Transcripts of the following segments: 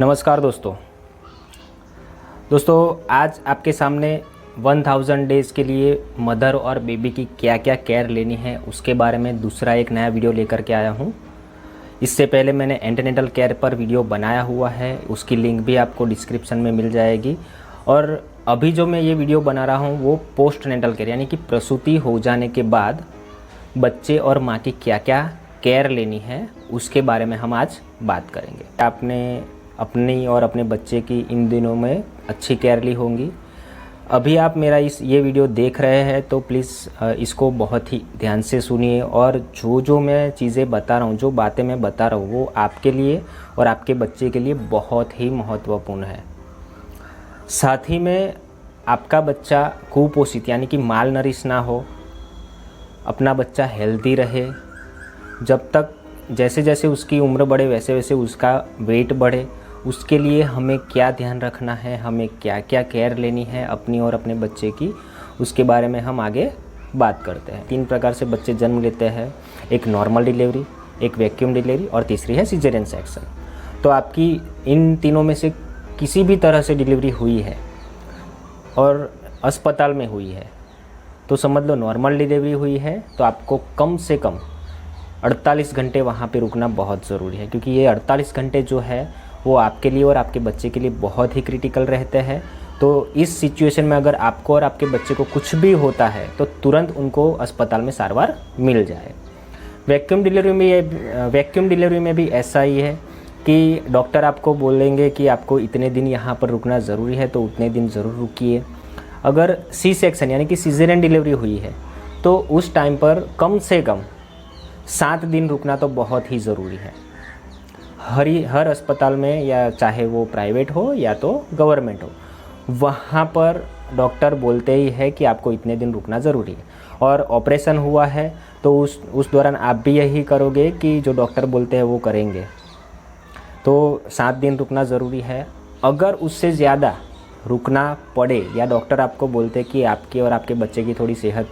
नमस्कार दोस्तों आज आपके सामने 1000 डेज़ के लिए मदर और बेबी की क्या क्या केयर लेनी है उसके बारे में दूसरा एक नया वीडियो लेकर के आया हूँ। इससे पहले मैंने एंटीनेटल केयर पर वीडियो बनाया हुआ है, उसकी लिंक भी आपको डिस्क्रिप्शन में मिल जाएगी। और अभी जो मैं ये वीडियो बना रहा हूँ वो पोस्ट नेटल केयर यानी कि प्रसूति हो जाने के बाद बच्चे और माँ की क्या क्या केयर लेनी है उसके बारे में हम आज बात करेंगे। आपने अपनी और अपने बच्चे की इन दिनों में अच्छी केयर ली होंगी। अभी आप मेरा ये वीडियो देख रहे हैं तो प्लीज़ इसको बहुत ही ध्यान से सुनिए और जो मैं चीज़ें बता रहा हूँ, जो बातें मैं बता रहा हूँ वो आपके लिए और आपके बच्चे के लिए बहुत ही महत्वपूर्ण है। साथ ही में आपका बच्चा कुपोषित यानी कि माल नरिश ना हो, अपना बच्चा हेल्दी रहे, जब तक जैसे जैसे उसकी उम्र बढ़े वैसे वैसे उसका वेट बढ़े, उसके लिए हमें क्या ध्यान रखना है, हमें क्या क्या केयर लेनी है अपनी और अपने बच्चे की, उसके बारे में हम आगे बात करते हैं। 3 प्रकार से बच्चे जन्म लेते हैं, एक नॉर्मल डिलीवरी, एक वैक्यूम डिलीवरी और तीसरी है सिजेरियन सेक्शन। तो आपकी इन तीनों में से किसी भी तरह से डिलीवरी हुई है और अस्पताल में हुई है तो समझ लो नॉर्मल डिलीवरी हुई है, तो आपको कम से कम 48 घंटे वहाँ पे रुकना बहुत ज़रूरी है, क्योंकि ये 48 घंटे जो है वो आपके लिए और आपके बच्चे के लिए बहुत ही क्रिटिकल रहते हैं। तो इस सिचुएशन में अगर आपको और आपके बच्चे को कुछ भी होता है तो तुरंत उनको अस्पताल में सारवार मिल जाए। वैक्यूम डिलीवरी में भी ऐसा ही है कि डॉक्टर आपको बोलेंगे कि आपको इतने दिन यहाँ पर रुकना ज़रूरी है तो उतने दिन ज़रूर रुकिए। अगर सी सेक्शन यानी कि सीजरियन डिलीवरी हुई है तो उस टाइम पर कम से कम 7 दिन रुकना तो बहुत ही ज़रूरी है। हर अस्पताल में, या चाहे वो प्राइवेट हो या तो गवर्नमेंट हो, वहाँ पर डॉक्टर बोलते ही है कि आपको इतने दिन रुकना ज़रूरी है। और ऑपरेशन हुआ है तो उस दौरान आप भी यही करोगे कि जो डॉक्टर बोलते हैं वो करेंगे। तो 7 दिन रुकना ज़रूरी है। अगर उससे ज़्यादा रुकना पड़े या डॉक्टर आपको बोलते कि आपके और आपके बच्चे की थोड़ी सेहत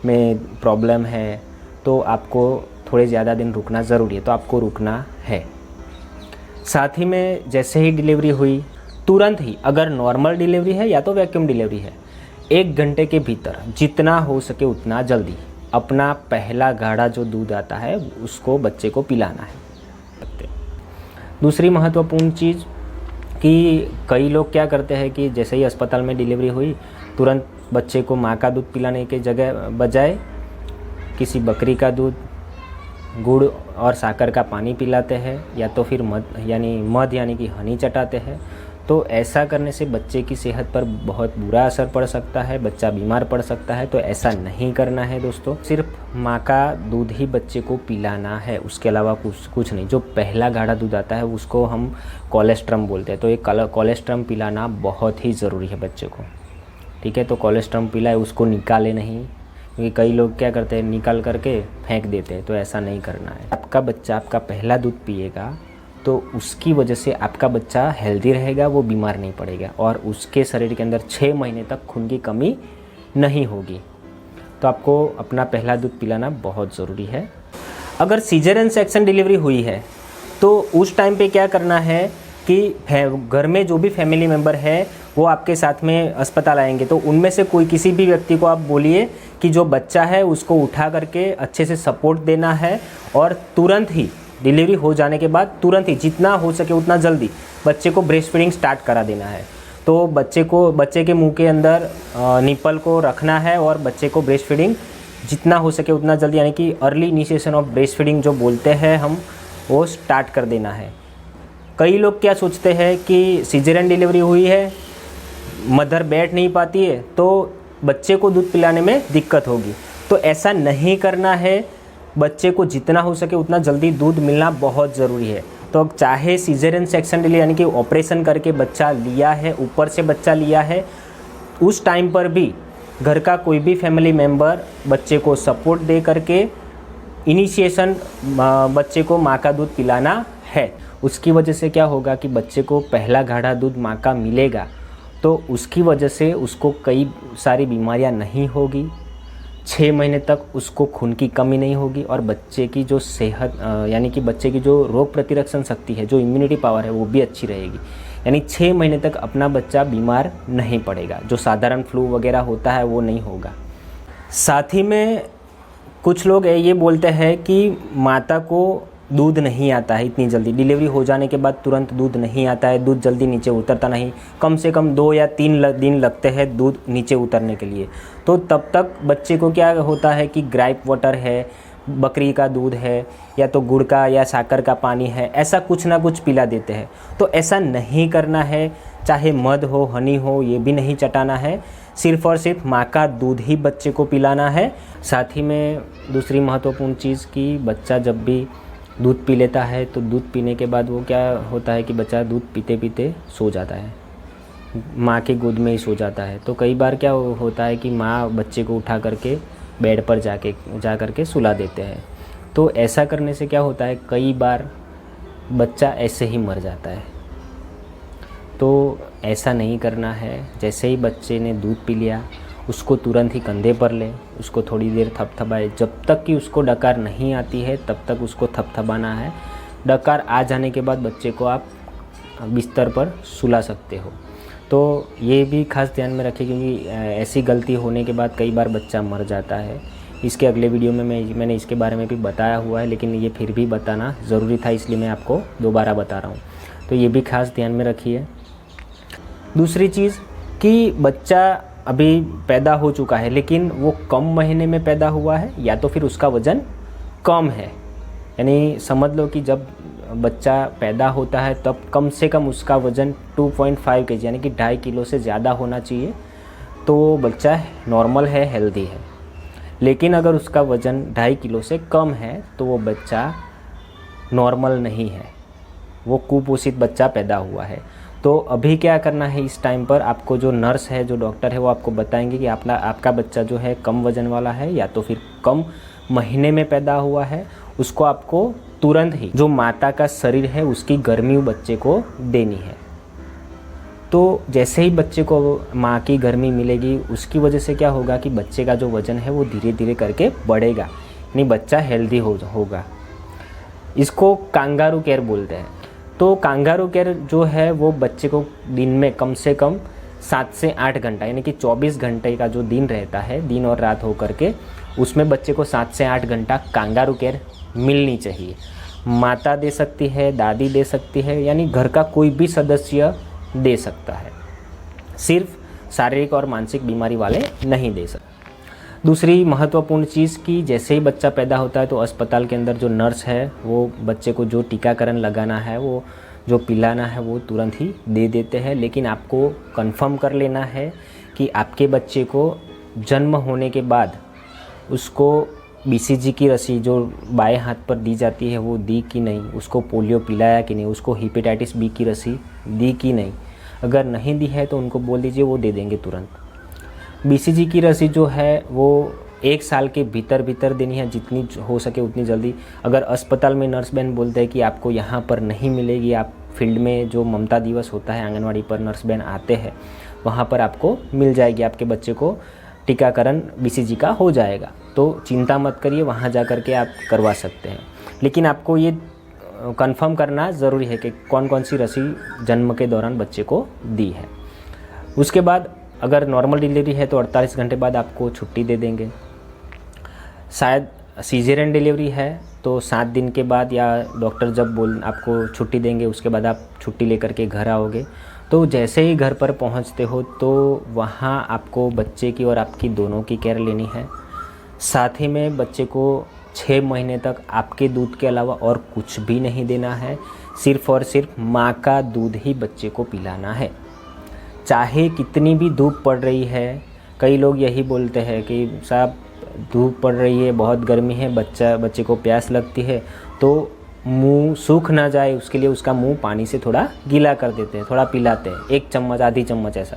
में प्रॉब्लम है तो आपको थोड़े ज़्यादा दिन रुकना ज़रूरी है, तो आपको रुकना है। साथ ही में जैसे ही डिलीवरी हुई तुरंत ही, अगर नॉर्मल डिलीवरी है या तो वैक्यूम डिलीवरी है, 1 घंटे के भीतर जितना हो सके उतना जल्दी अपना पहला गाढ़ा जो दूध आता है उसको बच्चे को पिलाना है। दूसरी महत्वपूर्ण चीज़ कि कई लोग क्या करते हैं कि जैसे ही अस्पताल में डिलीवरी हुई तुरंत बच्चे को माँ का दूध पिलाने के बजाय किसी बकरी का दूध, गुड़ और शक्कर का पानी पिलाते हैं या तो फिर मध यानी कि हनी चटाते हैं। तो ऐसा करने से बच्चे की सेहत पर बहुत बुरा असर पड़ सकता है, बच्चा बीमार पड़ सकता है। तो ऐसा नहीं करना है दोस्तों। सिर्फ माँ का दूध ही बच्चे को पिलाना है, उसके अलावा कुछ नहीं। जो पहला गाढ़ा दूध आता है उसको हम कोलेस्ट्रम बोलते हैं, तो ये कोलेस्ट्रम पिलाना बहुत ही ज़रूरी है बच्चे को। ठीक है, तो कोलेस्ट्रम पिलाए, उसको निकाले नहीं, क्योंकि कई लोग क्या करते हैं निकाल करके फेंक देते हैं, तो ऐसा नहीं करना है। आपका बच्चा आपका पहला दूध पिएगा तो उसकी वजह से आपका बच्चा हेल्दी रहेगा, वो बीमार नहीं पड़ेगा और उसके शरीर के अंदर 6 महीने तक खून की कमी नहीं होगी। तो आपको अपना पहला दूध पिलाना बहुत ज़रूरी है। अगर सीजरियन सेक्शन डिलीवरी हुई है तो उस टाइम पे क्या करना है कि घर में जो भी फैमिली मेम्बर है वो आपके साथ में अस्पताल आएंगे, तो उनमें से कोई किसी भी व्यक्ति को आप बोलिए कि जो बच्चा है उसको उठा करके अच्छे से सपोर्ट देना है और तुरंत ही डिलीवरी हो जाने के बाद तुरंत ही जितना हो सके उतना जल्दी बच्चे को ब्रेस्ट फीडिंग स्टार्ट करा देना है। तो बच्चे के मुंह के अंदर निपल को रखना है और बच्चे को ब्रेस्ट फीडिंग जितना हो सके उतना जल्दी यानी कि early initiation of breast feeding जो बोलते हैं हम, वो स्टार्ट कर देना है। कई लोग क्या सोचते हैं कि सिजेरियन डिलीवरी हुई है, मदर बैठ नहीं पाती है तो बच्चे को दूध पिलाने में दिक्कत होगी, तो ऐसा नहीं करना है। बच्चे को जितना हो सके उतना जल्दी दूध मिलना बहुत ज़रूरी है। तो चाहे सिजेरियन सेक्शन डिलीवरी यानी कि ऑपरेशन करके बच्चा लिया है, ऊपर से बच्चा लिया है, उस टाइम पर भी घर का कोई भी फैमिली मेम्बर बच्चे को सपोर्ट दे करके इनिशिएशन बच्चे को माँ का दूध पिलाना है। उसकी वजह से क्या होगा कि बच्चे को पहला गाढ़ा दूध माँ का मिलेगा तो उसकी वजह से उसको कई सारी बीमारियां नहीं होगी, 6 महीने तक उसको खून की कमी नहीं होगी और बच्चे की जो सेहत यानी कि बच्चे की जो रोग प्रतिरक्षण शक्ति है, जो इम्यूनिटी पावर है, वो भी अच्छी रहेगी। यानी 6 महीने तक अपना बच्चा बीमार नहीं पड़ेगा, जो साधारण फ्लू वगैरह होता है वो नहीं होगा। साथ ही में कुछ लोग ये बोलते हैं कि माता को दूध नहीं आता है इतनी जल्दी, डिलीवरी हो जाने के बाद तुरंत दूध नहीं आता है, दूध जल्दी नीचे उतरता नहीं, कम से कम 2 या 3 दिन लगते हैं दूध नीचे उतरने के लिए। तो तब तक बच्चे को क्या होता है कि ग्राइप वाटर है, बकरी का दूध है, या तो गुड़ का या शक्कर का पानी है, ऐसा कुछ ना कुछ पिला देते हैं। तो ऐसा नहीं करना है, चाहे मध हो, हनी हो, ये भी नहीं चटाना है, सिर्फ़ और सिर्फ माँ का दूध ही बच्चे को पिलाना है। साथ ही में दूसरी महत्वपूर्ण चीज़ कि बच्चा जब भी दूध पी लेता है तो दूध पीने के बाद वो क्या होता है कि बच्चा दूध पीते पीते सो जाता है, माँ के गोद में ही सो जाता है। तो कई बार क्या होता है कि माँ बच्चे को उठा करके बेड पर जा करके सुला देते हैं। तो ऐसा करने से क्या होता है, कई बार बच्चा ऐसे ही मर जाता है। तो ऐसा नहीं करना है। जैसे ही बच्चे ने दूध पी लिया उसको तुरंत ही कंधे पर ले, उसको थोड़ी देर थपथपाए, जब तक कि उसको डकार नहीं आती है तब तक उसको थपथपाना है। डकार आ जाने के बाद बच्चे को आप बिस्तर पर सुला सकते हो। तो ये भी खास ध्यान में रखें, क्योंकि ऐसी गलती होने के बाद कई बार बच्चा मर जाता है। इसके अगले वीडियो में मैंने इसके बारे में भी बताया हुआ है, लेकिन ये फिर भी बताना ज़रूरी था, इसलिए मैं आपको दोबारा बता रहा हूँ। तो ये भी खास ध्यान में रखिए। दूसरी चीज़ कि बच्चा अभी पैदा हो चुका है लेकिन वो कम महीने में पैदा हुआ है या तो फिर उसका वज़न कम है, यानी समझ लो कि जब बच्चा पैदा होता है तब कम से कम उसका वज़न 2.5 kg यानी कि 2.5 किलो से ज़्यादा होना चाहिए, तो वो बच्चा नॉर्मल है, हेल्दी है। लेकिन अगर उसका वज़न 2.5 किलो से कम है तो वो बच्चा नॉर्मल नहीं है, वो कुपोषित बच्चा पैदा हुआ है। तो अभी क्या करना है, इस टाइम पर आपको जो नर्स है, जो डॉक्टर है, वो आपको बताएंगे कि आपका बच्चा जो है कम वज़न वाला है या तो फिर कम महीने में पैदा हुआ है। उसको आपको तुरंत ही जो माता का शरीर है उसकी गर्मी बच्चे को देनी है। तो जैसे ही बच्चे को माँ की गर्मी मिलेगी उसकी वजह से क्या होगा कि बच्चे का जो वज़न है वो धीरे धीरे करके बढ़ेगा, यानी बच्चा हेल्दी होगा। इसको कांगारू केयर बोलते हैं। तो कांगारू केयर जो है वो बच्चे को दिन में कम से कम 7 से 8 घंटा यानी कि 24 घंटे का जो दिन रहता है, दिन और रात हो करके, उसमें बच्चे को 7 से 8 घंटा कांगारू केयर मिलनी चाहिए। माता दे सकती है, दादी दे सकती है, यानी घर का कोई भी सदस्य दे सकता है, सिर्फ शारीरिक और मानसिक बीमारी वाले नहीं दे सकते। दूसरी महत्वपूर्ण चीज़ कि जैसे ही बच्चा पैदा होता है तो अस्पताल के अंदर जो नर्स है वो बच्चे को जो टीकाकरण लगाना है, वो जो पिलाना है, वो तुरंत ही दे देते हैं। लेकिन आपको कंफर्म कर लेना है कि आपके बच्चे को जन्म होने के बाद उसको BCG की रसी जो बाएं हाथ पर दी जाती है वो दी कि नहीं, उसको पोलियो पिलाया कि नहीं, उसको हेपेटाइटिस B की रसी दी कि नहीं। अगर नहीं दी है तो उनको बोल दीजिए, वो दे देंगे तुरंत। BCG की रसी जो है वो 1 साल के भीतर देनी है, जितनी हो सके उतनी जल्दी। अगर अस्पताल में नर्स बहन बोलते हैं कि आपको यहाँ पर नहीं मिलेगी, आप फील्ड में जो ममता दिवस होता है आंगनवाड़ी पर नर्स बहन आते हैं, वहाँ पर आपको मिल जाएगी, आपके बच्चे को टीकाकरण BCG का हो जाएगा। तो चिंता मत करिए, वहाँ जा कर के आप करवा सकते हैं। लेकिन आपको ये कंफर्म करना ज़रूरी है कि कौन कौन सी रसी जन्म के दौरान बच्चे को दी है। उसके बाद अगर नॉर्मल डिलीवरी है तो 48 घंटे बाद आपको छुट्टी दे देंगे। शायद सीजेरियन डिलीवरी है तो 7 दिन के बाद या डॉक्टर जब आपको छुट्टी देंगे उसके बाद आप छुट्टी लेकर के घर आओगे। तो जैसे ही घर पर पहुंचते हो तो वहाँ आपको बच्चे की और आपकी दोनों की केयर लेनी है। साथ ही में बच्चे को 6 महीने तक आपके दूध के अलावा और कुछ भी नहीं देना है, सिर्फ़ और सिर्फ माँ का दूध ही बच्चे को पिलाना है। चाहे कितनी भी धूप पड़ रही है, कई लोग यही बोलते हैं कि साहब धूप पड़ रही है, बहुत गर्मी है, बच्चे को प्यास लगती है, तो मुंह सूख ना जाए उसके लिए उसका मुंह पानी से थोड़ा गीला कर देते हैं, थोड़ा पिलाते हैं, 1 चम्मच आधी चम्मच ऐसा।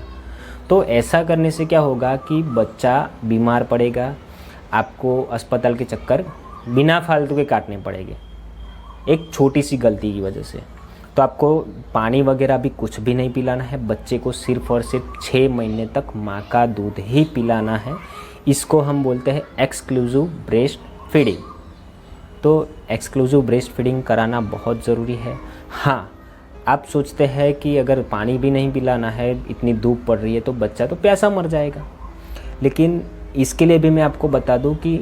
तो ऐसा करने से क्या होगा कि बच्चा बीमार पड़ेगा, आपको अस्पताल के चक्कर बिना फालतू के काटने पड़ेंगे एक छोटी सी गलती की वजह से। तो आपको पानी वगैरह भी कुछ भी नहीं पिलाना है, बच्चे को सिर्फ़ और सिर्फ 6 महीने तक माँ का दूध ही पिलाना है। इसको हम बोलते हैं एक्सक्लूसिव ब्रेस्ट फीडिंग। तो एक्सक्लूसिव ब्रेस्ट फीडिंग कराना बहुत ज़रूरी है। हाँ, आप सोचते हैं कि अगर पानी भी नहीं पिलाना है, इतनी धूप पड़ रही है, तो बच्चा तो प्यासा मर जाएगा। लेकिन इसके लिए भी मैं आपको बता दूं कि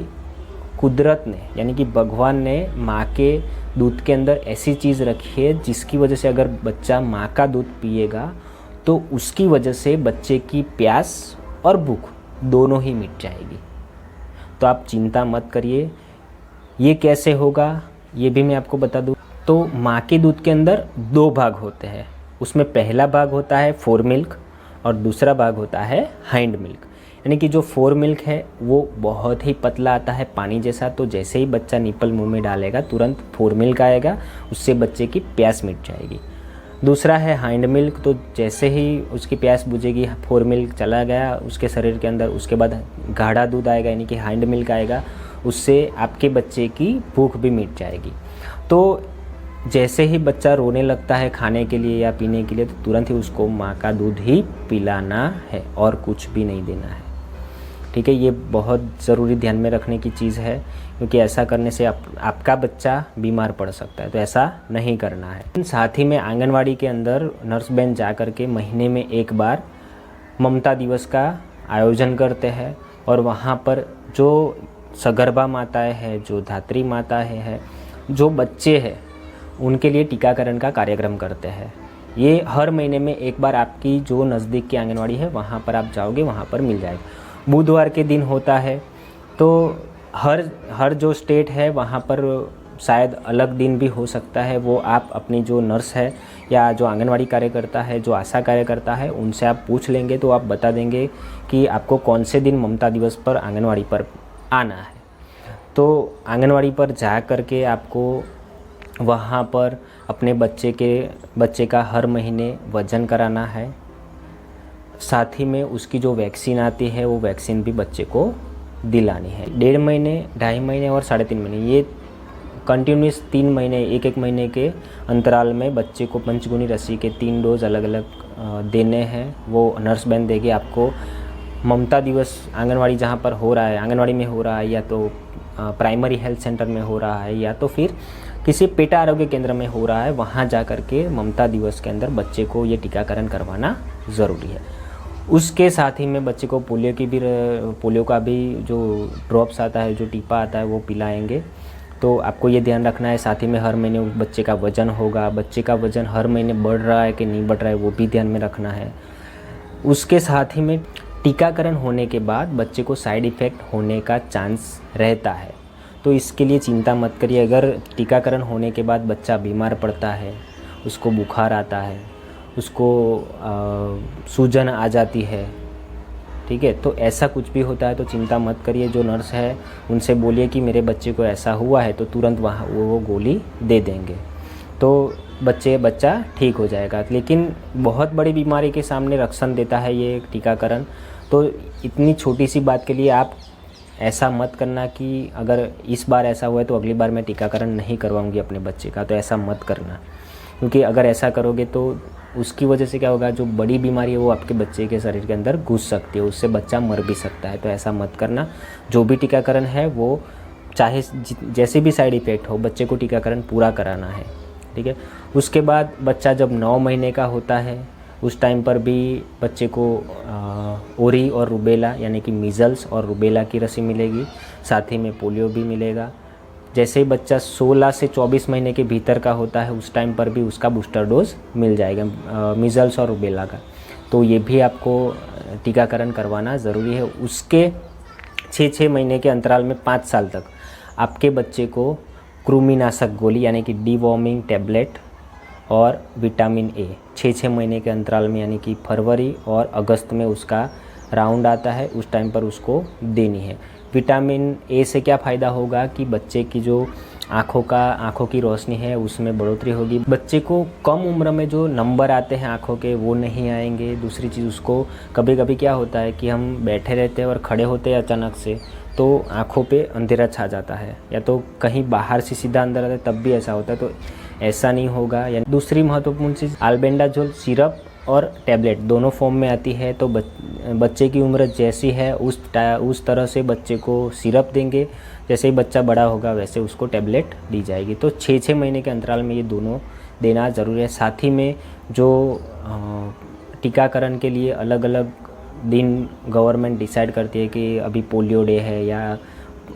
कुदरत ने यानी कि भगवान ने माँ के दूध के अंदर ऐसी चीज़ रखी है जिसकी वजह से अगर बच्चा माँ का दूध पिएगा तो उसकी वजह से बच्चे की प्यास और भूख दोनों ही मिट जाएगी। तो आप चिंता मत करिए। ये कैसे होगा ये भी मैं आपको बता दूं। तो माँ के दूध के अंदर 2 भाग होते हैं। उसमें पहला भाग होता है फोर मिल्क और दूसरा भाग होता है हाइंड मिल्क। यानी कि जो फोर मिल्क है वो बहुत ही पतला आता है पानी जैसा। तो जैसे ही बच्चा निपल मुंह में डालेगा तुरंत फोर मिल्क आएगा, उससे बच्चे की प्यास मिट जाएगी। दूसरा है हाइंड मिल्क। तो जैसे ही उसकी प्यास बुझेगी, फोर मिल्क चला गया उसके शरीर के अंदर, उसके बाद गाढ़ा दूध आएगा यानी कि हाइंड मिल्क आएगा, उससे आपके बच्चे की भूख भी मिट जाएगी। तो जैसे ही बच्चा रोने लगता है खाने के लिए या पीने के लिए तो तुरंत ही उसको माँ का दूध ही पिलाना है और कुछ भी नहीं देना है। ठीक है, ये बहुत ज़रूरी ध्यान में रखने की चीज़ है, क्योंकि ऐसा करने से आपका बच्चा बीमार पड़ सकता है। तो ऐसा नहीं करना है। साथ ही में आंगनवाड़ी के अंदर नर्स बहन जा कर के महीने में एक बार ममता दिवस का आयोजन करते हैं और वहाँ पर जो सगर्भा माताएँ हैं, जो धात्री माताएँ हैं, जो बच्चे हैं, उनके लिए टीकाकरण का कार्यक्रम करते हैं। ये हर महीने में एक बार आपकी जो नज़दीक की आंगनवाड़ी है वहाँ पर आप जाओगे, वहाँ पर मिल जाएगा। बुधवार के दिन होता है। तो हर जो स्टेट है वहाँ पर शायद अलग दिन भी हो सकता है। वो आप अपनी जो नर्स है या जो आंगनवाड़ी कार्यकर्ता है, जो आशा कार्यकर्ता है, उनसे आप पूछ लेंगे तो आप बता देंगे कि आपको कौन से दिन ममता दिवस पर आंगनवाड़ी पर आना है। तो आंगनवाड़ी पर जा कर के आपको वहाँ पर अपने बच्चे का हर महीने वज़न कराना है। साथ ही में उसकी जो वैक्सीन आती है वो वैक्सीन भी बच्चे को दिलानी है। 1.5 महीने, 2.5 महीने और 3.5 महीने, ये कंटिन्यूस 3 महीने, एक महीने के अंतराल में बच्चे को पंचगुनी रस्सी के 3 डोज अलग अलग देने हैं। वो नर्स बहन देगी आपको। ममता दिवस आंगनवाड़ी जहाँ पर हो रहा है, आंगनवाड़ी में हो रहा है या तो प्राइमरी हेल्थ सेंटर में हो रहा है या तो फिर किसी पेटा आरोग्य केंद्र में हो रहा है, वहाँ जा कर के ममता दिवस के अंदर बच्चे को ये टीकाकरण करवाना ज़रूरी है। उसके साथ ही में बच्चे को पोलियो का भी जो ड्रॉप्स आता है, जो टीपा आता है, वो पिलाएंगे। तो आपको ये ध्यान रखना है। साथ ही में हर महीने बच्चे का वज़न होगा। बच्चे का वज़न हर महीने बढ़ रहा है कि नहीं बढ़ रहा है वो भी ध्यान में रखना है। उसके साथ ही में टीकाकरण होने के बाद बच्चे को साइड इफ़ेक्ट होने का चांस रहता है। तो इसके लिए चिंता मत करिए। अगर टीकाकरण होने के बाद बच्चा बीमार पड़ता है, उसको बुखार आता है, उसको सूजन आ जाती है, ठीक है, तो ऐसा कुछ भी होता है तो चिंता मत करिए। जो नर्स है उनसे बोलिए कि मेरे बच्चे को ऐसा हुआ है, तो तुरंत वहाँ वो गोली दे देंगे, तो बच्चा ठीक हो जाएगा। लेकिन बहुत बड़ी बीमारी के सामने रक्षण देता है ये टीकाकरण। तो इतनी छोटी सी बात के लिए आप ऐसा मत करना कि अगर इस बार ऐसा हुआ है तो अगली बार मैं टीकाकरण नहीं करवाऊंगी अपने बच्चे का। तो ऐसा मत करना, क्योंकि अगर ऐसा करोगे तो उसकी वजह से क्या होगा, जो बड़ी बीमारी है वो आपके बच्चे के शरीर के अंदर घुस सकती है, उससे बच्चा मर भी सकता है। तो ऐसा मत करना। जो भी टीकाकरण है वो चाहे जैसे भी साइड इफ़ेक्ट हो, बच्चे को टीकाकरण पूरा कराना है, ठीक है। उसके बाद बच्चा जब 9 महीने का होता है उस टाइम पर भी बच्चे को ओरी और रुबेला यानी कि मीज़ल्स और रुबेला की रस्सी मिलेगी। साथ ही में पोलियो भी मिलेगा। जैसे ही बच्चा 16 से 24 महीने के भीतर का होता है उस टाइम पर भी उसका बूस्टर डोज मिल जाएगा मीज़ल्स और रुबेला का। तो ये भी आपको टीकाकरण करवाना ज़रूरी है। उसके 6 महीने के अंतराल में 5 साल तक आपके बच्चे को कृमिनाशक गोली यानी कि डीवॉर्मिंग टैबलेट और विटामिन ए 6 महीने के अंतराल में यानी कि फरवरी और अगस्त में उसका राउंड आता है, उस टाइम पर उसको देनी है। विटामिन ए से क्या फ़ायदा होगा कि बच्चे की जो आँखों की रोशनी है उसमें बढ़ोतरी होगी। बच्चे को कम उम्र में जो नंबर आते हैं आँखों के वो नहीं आएंगे। दूसरी चीज़, उसको कभी कभी क्या होता है कि हम बैठे रहते हैं और खड़े होते हैं अचानक से तो आँखों पे अंधेरा छा जाता है, या तो कहीं बाहर से सीधा अंदर आता है तब भी ऐसा होता है। तो ऐसा नहीं होगा। यानी दूसरी महत्वपूर्ण चीज़, अल्बेंडाजोल सिरप और टैबलेट दोनों फॉर्म में आती है। तो बच्चे की उम्र जैसी है उस तरह से बच्चे को सिरप देंगे, जैसे ही बच्चा बड़ा होगा वैसे उसको टैबलेट दी जाएगी। तो 6-6 महीने के अंतराल में ये दोनों देना ज़रूरी है। साथ ही में जो टीकाकरण के लिए अलग अलग दिन गवर्नमेंट डिसाइड करती है कि अभी पोलियो डे है या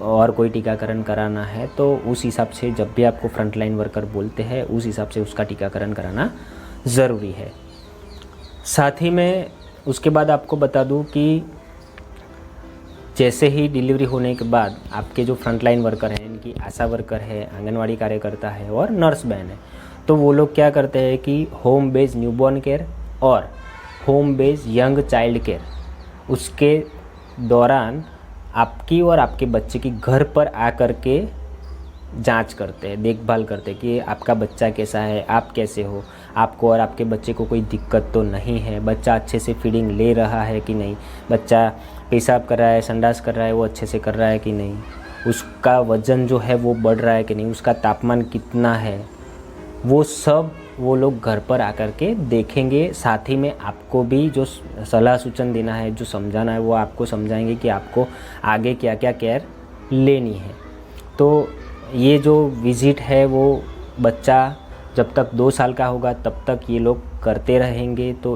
और कोई टीकाकरण कराना है, तो उस हिसाब से जब भी आपको फ्रंटलाइन वर्कर बोलते हैं उस हिसाब से उसका टीकाकरण कराना ज़रूरी है। साथ ही में उसके बाद आपको बता दूं कि जैसे ही डिलीवरी होने के बाद आपके जो फ्रंटलाइन वर्कर हैं, इनकी आशा वर्कर है, आंगनवाड़ी कार्यकर्ता है और नर्स बहन है, तो वो लोग क्या करते हैं कि होम बेस्ड न्यूबॉर्न केयर और home based young child care, उसके दौरान आपकी और आपके बच्चे की घर पर आकर के जांच करते हैं, देखभाल करते हैं कि आपका बच्चा कैसा है, आप कैसे हो, आपको और आपके बच्चे को कोई दिक्कत तो नहीं है, बच्चा अच्छे से फीडिंग ले रहा है कि नहीं, बच्चा पेशाब कर रहा है, संडास कर रहा है वो अच्छे से कर रहा है कि नहीं, उसका वज़न जो है वो बढ़ रहा है कि नहीं, उसका तापमान कितना है, वो सब वो लोग घर पर आकर के देखेंगे। साथ ही में आपको भी जो सलाह सूचन देना है, जो समझाना है, वो आपको समझाएंगे कि आपको आगे क्या क्या केयर लेनी है। तो ये जो विज़िट है वो बच्चा जब तक 2 साल का होगा तब तक ये लोग करते रहेंगे। तो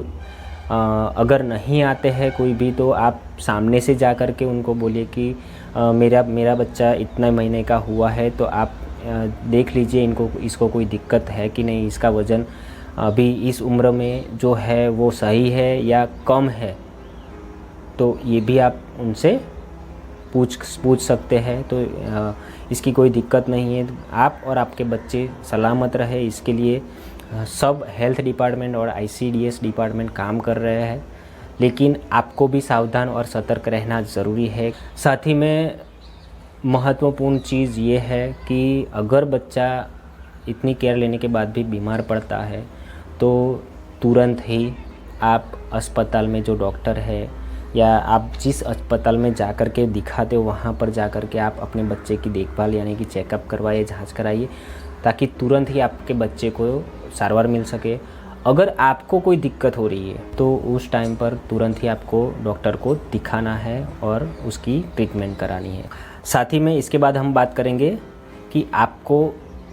अगर नहीं आते हैं कोई भी, तो आप सामने से जा कर के उनको बोलिए कि मेरा बच्चा इतने महीने का हुआ है, तो आप देख लीजिए इसको कोई दिक्कत है कि नहीं, इसका वज़न अभी इस उम्र में जो है वो सही है या कम है। तो ये भी आप उनसे पूछ सकते हैं। तो इसकी कोई दिक्कत नहीं है, आप और आपके बच्चे सलामत रहे, इसके लिए सब हेल्थ डिपार्टमेंट और ICDS डिपार्टमेंट काम कर रहे हैं। लेकिन आपको भी सावधान और सतर्क रहना ज़रूरी है। साथ ही में महत्वपूर्ण चीज़ ये है कि अगर बच्चा इतनी केयर लेने के बाद भी बीमार पड़ता है तो तुरंत ही आप अस्पताल में जो डॉक्टर है या आप जिस अस्पताल में जा कर के दिखाते हो वहाँ पर जा कर के आप अपने बच्चे की देखभाल यानी कि चेकअप करवाइए, जांच कराइए, ताकि तुरंत ही आपके बच्चे को सारवार मिल सके। अगर आपको कोई दिक्कत हो रही है तो उस टाइम पर तुरंत ही आपको डॉक्टर को दिखाना है और उसकी ट्रीटमेंट करानी है। साथ ही में इसके बाद हम बात करेंगे कि आपको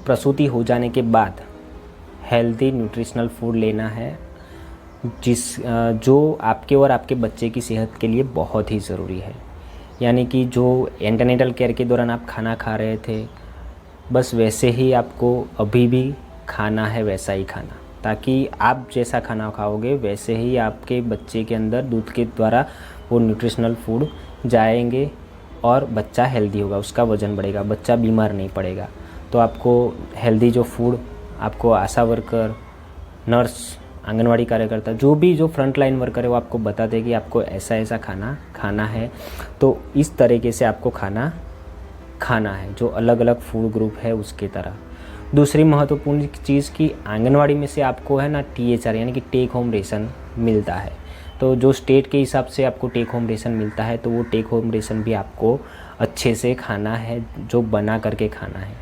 प्रसूति हो जाने के बाद हेल्दी न्यूट्रिशनल फूड लेना है, जो आपके और आपके बच्चे की सेहत के लिए बहुत ही ज़रूरी है। यानी कि जो एंटीनेटल केयर के दौरान आप खाना खा रहे थे, बस वैसे ही आपको अभी भी खाना है, वैसा ही खाना, ताकि आप जैसा खाना खाओगे वैसे ही आपके बच्चे के अंदर दूध के द्वारा वो न्यूट्रिशनल फूड जाएंगे और बच्चा हेल्दी होगा, उसका वज़न बढ़ेगा, बच्चा बीमार नहीं पड़ेगा। तो आपको हेल्दी जो फूड आपको आशा वर्कर, नर्स, आंगनवाड़ी कार्यकर्ता, जो फ्रंट लाइन वर्कर है वो आपको बताते हैं कि आपको ऐसा ऐसा खाना खाना है। तो इस तरीके से आपको खाना है, जो अलग अलग फूड ग्रुप है उसके तरह। दूसरी महत्वपूर्ण चीज़ कि आंगनवाड़ी में से आपको है ना THR यानी कि टेक होम रेशन मिलता है। तो जो स्टेट के हिसाब से आपको टेक होम रेशन मिलता है, तो वो टेक होम रेशन भी आपको अच्छे से खाना है, जो बना करके खाना है।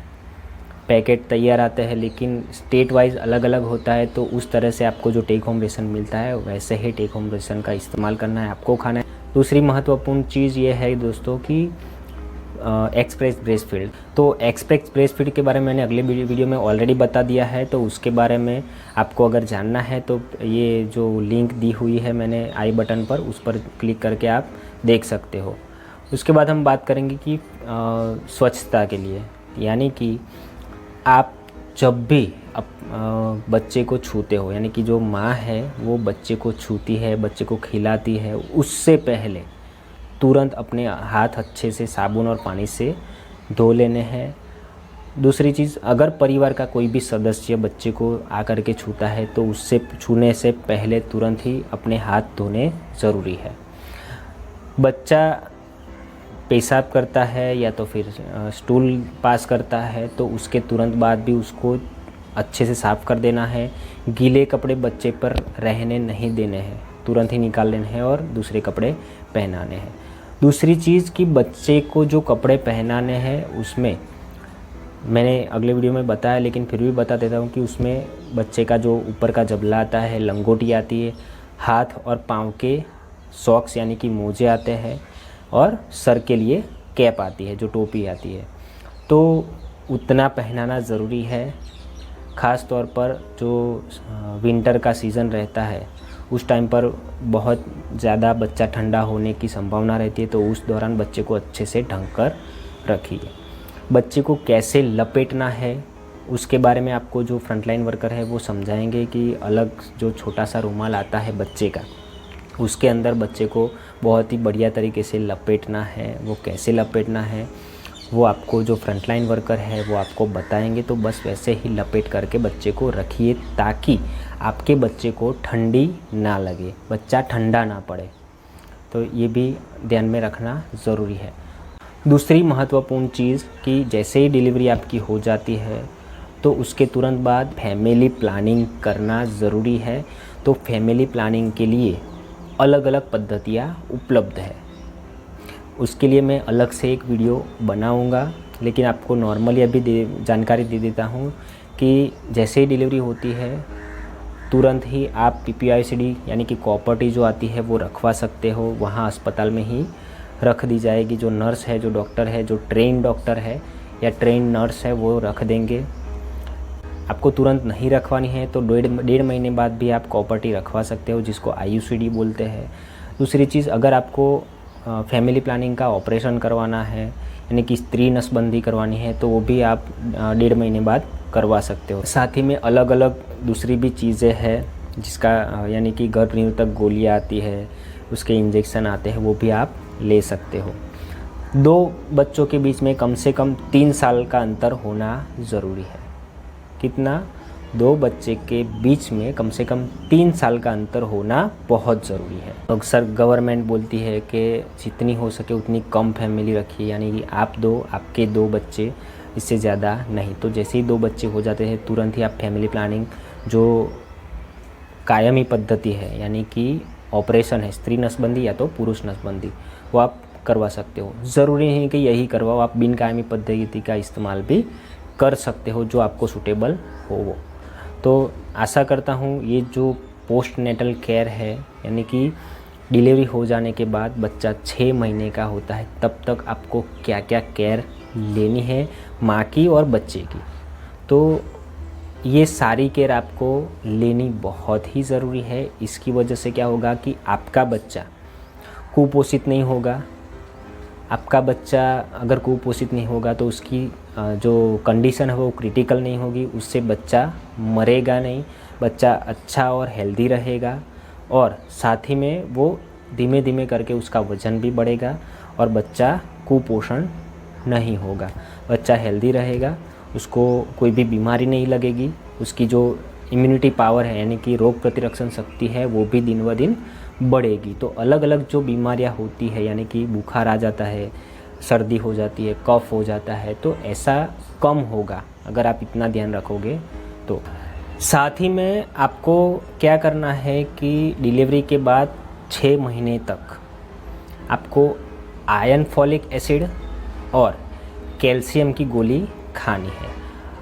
पैकेट तैयार आते हैं लेकिन स्टेट वाइज अलग अलग होता है, तो उस तरह से आपको जो टेक होम रेशन मिलता है वैसे ही टेक होम रेशन का इस्तेमाल करना है, आपको खाना है। दूसरी महत्वपूर्ण चीज़ ये है दोस्तों कि एक्सप्रेस ब्रेस्ट फीड। तो एक्सप्रेस ब्रेस्ट फीड के बारे में मैंने अगले वीडियो में ऑलरेडी बता दिया है, तो उसके बारे में आपको अगर जानना है तो ये जो लिंक दी हुई है मैंने आई बटन पर, उस पर क्लिक करके आप देख सकते हो। उसके बाद हम बात करेंगे कि स्वच्छता के लिए, यानी कि आप जब भी बच्चे को छूते हो, यानी कि जो माँ है वो बच्चे को छूती है, बच्चे को खिलाती है, उससे पहले तुरंत अपने हाथ अच्छे से साबुन और पानी से धो लेने हैं। दूसरी चीज़, अगर परिवार का कोई भी सदस्य बच्चे को आकर के छूता है तो उससे छूने से पहले तुरंत ही अपने हाथ धोने ज़रूरी है। बच्चा पेशाब करता है या तो फिर स्टूल पास करता है तो उसके तुरंत बाद भी उसको अच्छे से साफ़ कर देना है। गीले कपड़े बच्चे पर रहने नहीं देने हैं, तुरंत ही निकाल लेने हैं और दूसरे कपड़े पहनाने हैं। दूसरी चीज़ कि बच्चे को जो कपड़े पहनाने हैं उसमें मैंने अगले वीडियो में बताया, लेकिन फिर भी बता देता हूँ कि उसमें बच्चे का जो ऊपर का जबला आता है, लंगोटी आती है, हाथ और पाँव के सॉक्स यानी कि मोजे आते हैं, और सर के लिए कैप आती है जो टोपी आती है। तो उतना पहनाना ज़रूरी है। ख़ास तौर पर जो विंटर का सीज़न रहता है उस टाइम पर बहुत ज़्यादा बच्चा ठंडा होने की संभावना रहती है, तो उस दौरान बच्चे को अच्छे से ढक कर रखिए। बच्चे को कैसे लपेटना है उसके बारे में आपको जो फ्रंटलाइन वर्कर है वो समझाएंगे कि अलग जो छोटा सा रुमाल आता है बच्चे का, उसके अंदर बच्चे को बहुत ही बढ़िया तरीके से लपेटना है। वो कैसे लपेटना है वो आपको जो फ्रंटलाइन वर्कर है वो आपको बताएंगे। तो बस वैसे ही लपेट करके बच्चे को रखिए ताकि आपके बच्चे को ठंडी ना लगे, बच्चा ठंडा ना पड़े। तो ये भी ध्यान में रखना ज़रूरी है। दूसरी महत्वपूर्ण चीज़ कि जैसे ही डिलीवरी आपकी हो जाती है तो उसके तुरंत बाद फैमिली प्लानिंग करना ज़रूरी है। तो फैमिली प्लानिंग के लिए अलग अलग पद्धतियाँ उपलब्ध है। उसके लिए मैं अलग से एक वीडियो बनाऊंगा, लेकिन आपको नॉर्मली अभी जानकारी दे देता हूँ कि जैसे ही डिलीवरी होती है तुरंत ही आप PPICD यानी कि कॉपर्टी जो आती है वो रखवा सकते हो। वहाँ अस्पताल में ही रख दी जाएगी। जो नर्स है, जो डॉक्टर है, जो ट्रेन डॉक्टर है या ट्रेन नर्स है वो रख देंगे। आपको तुरंत नहीं रखवानी है तो 1.5 महीने बाद भी आप कॉपर्टी रखवा सकते हो, जिसको IUCD बोलते हैं। दूसरी चीज़, अगर आपको फैमिली प्लानिंग का ऑपरेशन करवाना है यानी कि स्त्री नसबंदी करवानी है तो वो भी आप 1.5 महीने बाद करवा सकते हो। साथ ही में अलग अलग दूसरी भी चीज़ें हैं जिसका यानी कि गर्भ निरोधक गोलियाँ आती है, उसके इंजेक्शन आते हैं, वो भी आप ले सकते हो। 2 बच्चों के बीच में कम से कम 3 साल का अंतर होना ज़रूरी है। कितना? 2 बच्चे के बीच में कम से कम 3 साल का अंतर होना बहुत ज़रूरी है। अक्सर गवर्नमेंट बोलती है कि जितनी हो सके उतनी कम फैमिली रखिए, यानी कि आप 2, आपके 2 बच्चे, इससे ज़्यादा नहीं। तो जैसे ही 2 बच्चे हो जाते हैं तुरंत ही आप फैमिली प्लानिंग जो कायमी पद्धति है यानी कि ऑपरेशन है, स्त्री नसबंदी या तो पुरुष नसबंदी, वो आप करवा सकते हो। ज़रूरी नहीं कि यही करवाओ, आप बिन कायमी पद्धति का इस्तेमाल भी कर सकते हो जो आपको सूटेबल हो वो। तो आशा करता हूँ ये जो पोस्ट नेटल केयर है यानी कि डिलीवरी हो जाने के बाद बच्चा 6 महीने का होता है तब तक आपको क्या क्या केयर लेनी है माँ की और बच्चे की, तो ये सारी केयर आपको लेनी बहुत ही ज़रूरी है। इसकी वजह से क्या होगा कि आपका बच्चा कुपोषित नहीं होगा। आपका बच्चा अगर कुपोषित नहीं होगा तो उसकी जो कंडीशन है वो क्रिटिकल नहीं होगी, उससे बच्चा मरेगा नहीं, बच्चा अच्छा और हेल्दी रहेगा, और साथ ही में वो धीमे धीमे करके उसका वज़न भी बढ़ेगा और बच्चा कुपोषण नहीं होगा। बच्चा हेल्दी रहेगा, उसको कोई भी बीमारी नहीं लगेगी, उसकी जो इम्यूनिटी पावर है यानी कि रोग प्रतिरक्षण शक्ति है वो भी दिन ब दिन बढ़ेगी। तो अलग अलग जो बीमारियां होती है यानी कि बुखार आ जाता है, सर्दी हो जाती है, कफ हो जाता है, तो ऐसा कम होगा अगर आप इतना ध्यान रखोगे तो। साथ ही में आपको क्या करना है कि डिलीवरी के बाद 6 महीने तक आपको आयरन, फॉलिक एसिड और कैल्शियम की गोली खानी है।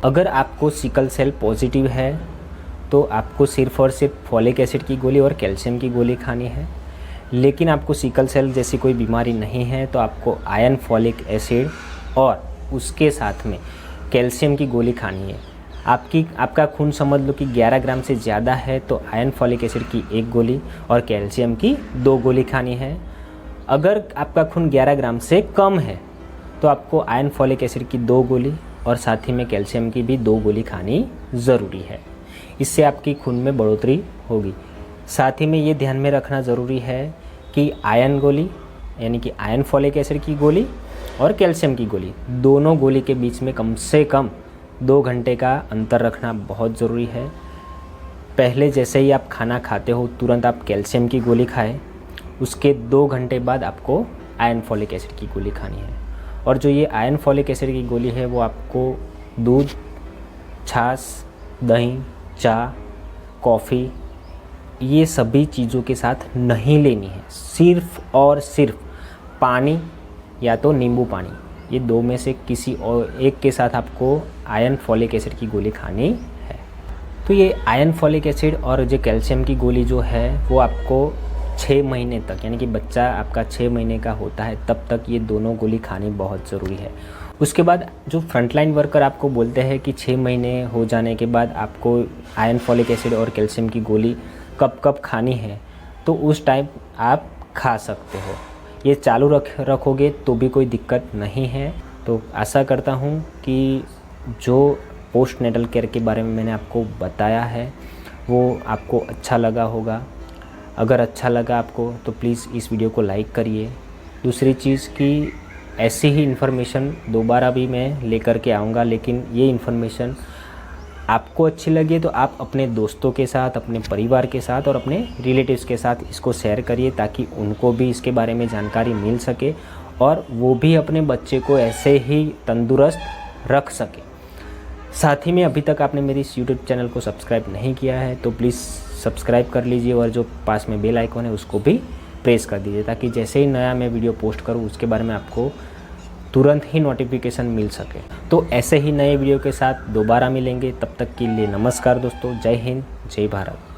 अगर आपको सिकल सेल पॉजिटिव है तो आपको सिर्फ और सिर्फ फॉलिक एसिड की गोली और कैल्शियम की गोली खानी है। लेकिन आपको सिकल सेल जैसी कोई बीमारी नहीं है तो आपको आयरन, फॉलिक एसिड और उसके साथ में कैल्शियम की गोली खानी है। आपका खून समझ लो कि 11 ग्राम से ज़्यादा है तो आयरन, फॉलिक एसिड की 1 गोली और कैल्शियम की 2 गोली खानी है। अगर आपका खून 11 ग्राम से कम है तो आपको आयरन, फॉलिक एसिड की 2 गोली और साथ ही में कैल्शियम की भी 2 गोली खानी ज़रूरी है। इससे आपकी खून में बढ़ोतरी होगी। साथ ही में ये ध्यान में रखना ज़रूरी है कि आयरन गोली यानी कि आयरन, फॉलिक एसिड की गोली और कैल्शियम की गोली, दोनों गोली के बीच में कम से कम 2 घंटे का अंतर रखना बहुत ज़रूरी है। पहले जैसे ही आप खाना खाते हो तुरंत आप कैल्शियम की गोली खाएं, उसके 2 घंटे बाद आपको आयरन, फॉलिक एसिड की गोली खानी है। और जो ये आयरन, फॉलिक एसिड की गोली है वो आपको दूध, छाछ, दही, चाय, कॉफ़ी, ये सभी चीज़ों के साथ नहीं लेनी है। सिर्फ और सिर्फ पानी या तो नींबू पानी ये दो में से किसी और एक के साथ आपको आयरन फॉलिक एसिड की गोली खानी है। तो ये आयरन फॉलिक एसिड और जो कैल्शियम की गोली जो है वो आपको 6 महीने तक, यानी कि बच्चा आपका 6 महीने का होता है तब तक ये दोनों गोली खानी बहुत ज़रूरी है। उसके बाद जो फ्रंटलाइन वर्कर आपको बोलते हैं कि 6 महीने हो जाने के बाद आपको आयरन फॉलिक एसिड और कैल्शियम की गोली कब कब खानी है, तो उस टाइम आप खा सकते हो। ये चालू रखोगे तो भी कोई दिक्कत नहीं है। तो आशा करता हूँ कि जो पोस्ट नेटल केयर के बारे में मैंने आपको बताया है वो आपको अच्छा लगा होगा। अगर अच्छा लगा आपको तो प्लीज़ इस वीडियो को लाइक करिए। दूसरी चीज़ कि ऐसी ही इन्फॉर्मेशन दोबारा भी मैं लेकर के आऊँगा, लेकिन ये इन्फॉर्मेशन आपको अच्छी लगे तो आप अपने दोस्तों के साथ, अपने परिवार के साथ और अपने रिलेटिव्स के साथ इसको शेयर करिए, ताकि उनको भी इसके बारे में जानकारी मिल सके और वो भी अपने बच्चे को ऐसे ही तंदुरुस्त रख सके। साथ ही में अभी तक आपने मेरी इस यूट्यूब चैनल को सब्सक्राइब नहीं किया है तो प्लीज़ सब्सक्राइब कर लीजिए और जो पास में बेल आइकॉन है उसको भी प्रेस कर दीजिए, ताकि जैसे ही नया मैं वीडियो पोस्ट करूँ उसके बारे में आपको तुरंत ही नोटिफिकेशन मिल सके। तो ऐसे ही नए वीडियो के साथ दोबारा मिलेंगे, तब तक के लिए नमस्कार दोस्तों। जय हिंद, जय भारत।